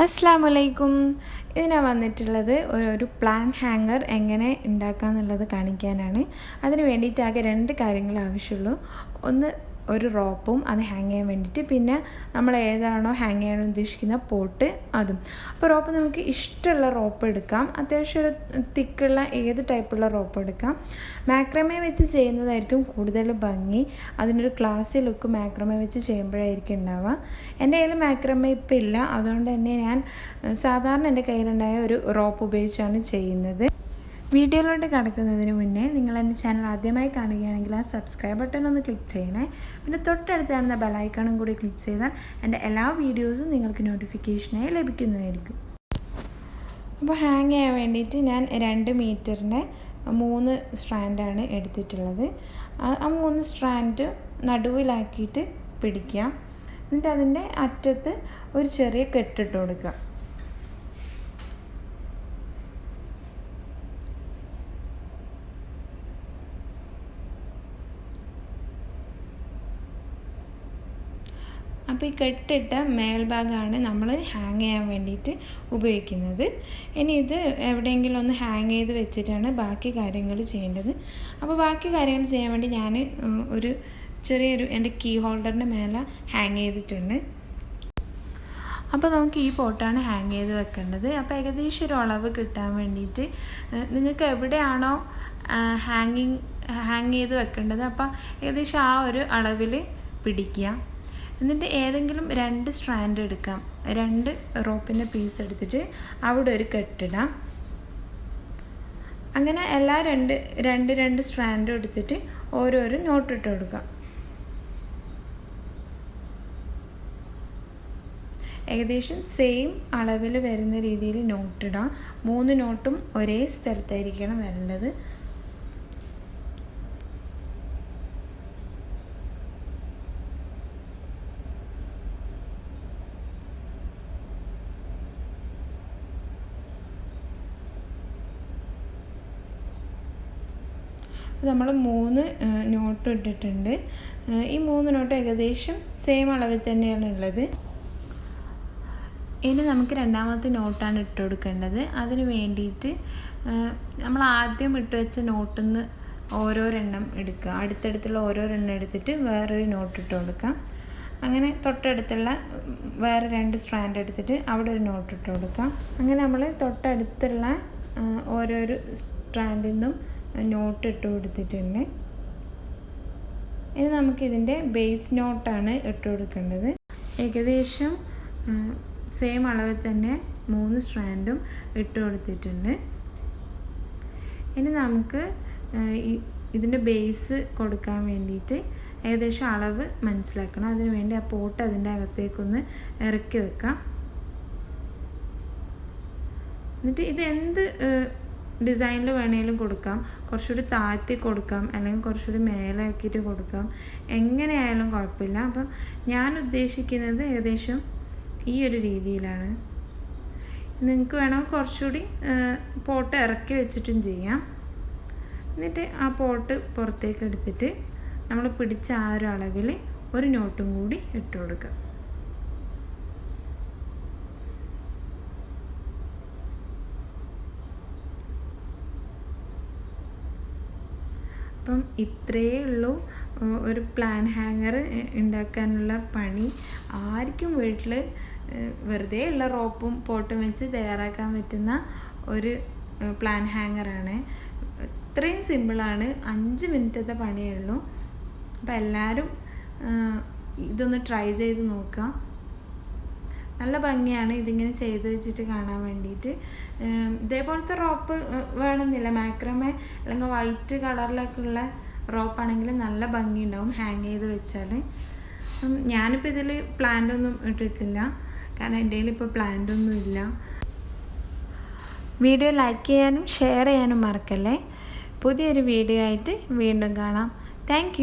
അസ്സലാമു ഇതിനാ വന്നിട്ടുള്ളത് ഒരു പ്ലാൻ ഹാങ്ങർ എങ്ങനെ ഉണ്ടാക്കാമെന്നുള്ളത് കാണിക്കാനാണ്. അതിന് വേണ്ടിയിട്ട് ആകെ 2 കാര്യങ്ങൾ ആവശ്യമുള്ളൂ. ഒന്ന് ഒരു റോപ്പും അത് ഹാങ് ചെയ്യാൻ വേണ്ടിയിട്ട്, പിന്നെ നമ്മൾ ഏതാണോ ഹാങ് ചെയ്യാൻ ഉദ്ദേശിക്കുന്ന പോട്ട് അതും. അപ്പോൾ റോപ്പ് നമുക്ക് ഇഷ്ടമുള്ള റോപ്പ് എടുക്കാം. അത്യാവശ്യം ഒരു തിക്കുള്ള ഏത് ടൈപ്പുള്ള റോപ്പ് എടുക്കാം. മാക്രമേ വെച്ച് ചെയ്യുന്നതായിരിക്കും കൂടുതൽ ഭംഗി. അതിനൊരു ക്ലാസി ലുക്ക് മാക്രമേ വെച്ച് ചെയ്യുമ്പോഴായിരിക്കും ഉണ്ടാവുക. എൻ്റെ കയ്യിൽ മാക്രമേ ഇപ്പം ഇല്ല, അതുകൊണ്ട് തന്നെ ഞാൻ സാധാരണ എൻ്റെ കയ്യിലുണ്ടായ ഒരു റോപ്പ് ഉപയോഗിച്ചാണ് ചെയ്യുന്നത്. വീഡിയോയിലോട്ട് കടക്കുന്നതിന് മുന്നേ നിങ്ങൾ എൻ്റെ ചാനൽ ആദ്യമായി കാണുകയാണെങ്കിൽ ആ സബ്സ്ക്രൈബ് ബട്ടൺ ഒന്ന് ക്ലിക്ക് ചെയ്യണേ. പിന്നെ തൊട്ടടുത്ത് കാണുന്ന ബെലൈക്കണും കൂടി ക്ലിക്ക് ചെയ്താൽ എൻ്റെ എല്ലാ വീഡിയോസും നിങ്ങൾക്ക് നോട്ടിഫിക്കേഷനായി ലഭിക്കുന്നതായിരിക്കും. അപ്പോൾ ഹാങ് ചെയ്യാൻ വേണ്ടിയിട്ട് ഞാൻ 2 മീറ്ററിൻ്റെ 3 സ്ട്രാൻഡാണ് എടുത്തിട്ടുള്ളത്. ആ 3 സ്ട്രാൻഡ് നടുവിലാക്കിയിട്ട് പിടിക്കുക. എന്നിട്ട് അതിൻ്റെ അറ്റത്ത് ഒരു ചെറിയ കെട്ടിട്ട് കൊടുക്കുക. അപ്പോൾ ഈ കെട്ടിട്ട മേൽഭാഗമാണ് നമ്മൾ ഹാങ് ചെയ്യാൻ വേണ്ടിയിട്ട് ഉപയോഗിക്കുന്നത്. ഇനി ഇത് എവിടെയെങ്കിലും ഒന്ന് ഹാങ് ചെയ്ത് വെച്ചിട്ടാണ് ബാക്കി കാര്യങ്ങൾ ചെയ്യേണ്ടത്. അപ്പോൾ ബാക്കി കാര്യങ്ങൾ ചെയ്യാൻ വേണ്ടി ഞാൻ ഒരു ചെറിയൊരു എൻ്റെ കീ ഹോൾഡറിൻ്റെ മേലെ ഹാങ് ചെയ്തിട്ടുണ്ട്. അപ്പോൾ നമുക്ക് ഈ പോട്ടാണ് ഹാങ് ചെയ്ത് വെക്കേണ്ടത്. അപ്പോൾ ഏകദേശം ഒരു അളവ് കിട്ടാൻ വേണ്ടിയിട്ട് നിങ്ങൾക്ക് എവിടെയാണോ ഹാങ് ചെയ്ത് വെക്കേണ്ടത് അപ്പോൾ ഏകദേശം ആ ഒരു അളവിൽ പിടിക്കുക. എന്നിട്ട് ഏതെങ്കിലും 2 സ്ട്രാൻഡ് എടുക്കാം. 2 റോപ്പിൻ്റെ പീസ് എടുത്തിട്ട് അവിടെ ഒരു കെട്ടിടാം. അങ്ങനെ എല്ലാ രണ്ട് സ്ട്രാൻഡും എടുത്തിട്ട് ഓരോരോ നോട്ട് ഇട്ട് കൊടുക്കാം. ഏകദേശം സെയിം അളവിൽ വരുന്ന രീതിയിൽ നോട്ടിടാം. 3 നോട്ടും ഒരേ സ്ഥലത്തായിരിക്കണം വരേണ്ടത്. നമ്മൾ 3 നോട്ട് ഇട്ടിട്ടുണ്ട്. ഈ 3 നോട്ട് ഏകദേശം സെയിം അളവിൽ തന്നെയാണ് ഉള്ളത്. ഇനി നമുക്ക് രണ്ടാമത്തെ നോട്ടാണ് ഇട്ട് കൊടുക്കേണ്ടത്. അതിന് വേണ്ടിയിട്ട് നമ്മൾ ആദ്യം ഇട്ട് വെച്ച നോട്ടിൽ നിന്ന് ഓരോരെണ്ണം എടുക്കുക. അടുത്തടുത്തുള്ള ഓരോരെണ്ണം എടുത്തിട്ട് വേറൊരു നോട്ട് ഇട്ട് കൊടുക്കാം. അങ്ങനെ തൊട്ടടുത്തുള്ള വേറെ 2 സ്ട്രാൻഡ് എടുത്തിട്ട് അവിടെ ഒരു നോട്ട് ഇട്ട് കൊടുക്കാം. അങ്ങനെ നമ്മൾ തൊട്ടടുത്തുള്ള ഓരോരോ സ്ട്രാൻഡിൽ നിന്നും നോട്ട് ഇട്ട് കൊടുത്തിട്ടുണ്ട്. ഇനി നമുക്കിതിൻ്റെ ബേസ് നോട്ടാണ് ഇട്ട് കൊടുക്കേണ്ടത്. ഏകദേശം സെയിം അളവിൽ തന്നെ 3 സ്ട്രാൻഡും ഇട്ട് കൊടുത്തിട്ടുണ്ട്. ഇനി നമുക്ക് ഇതിൻ്റെ ബേസ് കൊടുക്കാൻ വേണ്ടിയിട്ട് ഏകദേശം അളവ് മനസ്സിലാക്കണം. അതിന് വേണ്ടി ആ പോട്ട് അതിൻ്റെ അകത്തേക്കൊന്ന് ഇറക്കി വെക്കാം. എന്നിട്ട് ഇത് എന്ത് ഡിസൈനിൽ വേണമെങ്കിലും കൊടുക്കാം. കുറച്ചുകൂടി താഴ്ത്തി കൊടുക്കാം, അല്ലെങ്കിൽ കുറച്ചുകൂടി മേലാക്കിയിട്ട് കൊടുക്കാം. എങ്ങനെയായാലും കുഴപ്പമില്ല. അപ്പം ഞാൻ ഉദ്ദേശിക്കുന്നത് ഏകദേശം ഈ ഒരു രീതിയിലാണ്. നിങ്ങൾക്ക് വേണമെങ്കിൽ കുറച്ചുകൂടി പോട്ട് ഇറക്കി വെച്ചിട്ടും ചെയ്യാം. എന്നിട്ട് ആ പോട്ട് പുറത്തേക്ക് എടുത്തിട്ട് നമ്മൾ പിടിച്ച ആ ഒരു അളവിൽ ഒരു നോട്ടും കൂടി ഇട്ട് കൊടുക്കുക. അപ്പം ഇത്രയേ ഉള്ളൂ ഒരു പ്ലാൻ ഹാങ്ങർ ഉണ്ടാക്കാനുള്ള പണി. ആർക്കും വീട്ടിൽ വെറുതെ ഉള്ള റോപ്പും പോട്ടും വെച്ച് തയ്യാറാക്കാൻ പറ്റുന്ന ഒരു പ്ലാൻ ഹാങ്ങറാണ്. ഇത്രയും സിമ്പിളാണ്. 5 മിനിറ്റത്തെ പണിയേ ഉള്ളൂ. അപ്പോൾ എല്ലാവരും ഇതൊന്ന് ട്രൈ ചെയ്ത് നോക്കാം. നല്ല ഭംഗിയാണ് ഇതിങ്ങനെ ചെയ്ത് വെച്ചിട്ട് കാണാൻ വേണ്ടിയിട്ട്. ഇതേപോലത്തെ റോപ്പ് വേണമെന്നില്ല. മാക്രമേ അല്ലെങ്കിൽ വൈറ്റ് കളറിലൊക്കെ ഉള്ള റോപ്പാണെങ്കിൽ നല്ല ഭംഗി ഉണ്ടാവും ഹാങ് ചെയ്ത് വെച്ചാൽ. ഞാനിപ്പോൾ ഇതിൽ പ്ലാന്റൊന്നും ഇട്ടിട്ടില്ല, കാരണം എൻ്റെ കയ്യിൽ ഇപ്പോൾ പ്ലാന്റൊന്നും ഇല്ല. വീഡിയോ ലൈക്ക് ചെയ്യാനും ഷെയർ ചെയ്യാനും മറക്കല്ലേ. പുതിയൊരു വീഡിയോ ആയിട്ട് വീണ്ടും കാണാം. താങ്ക്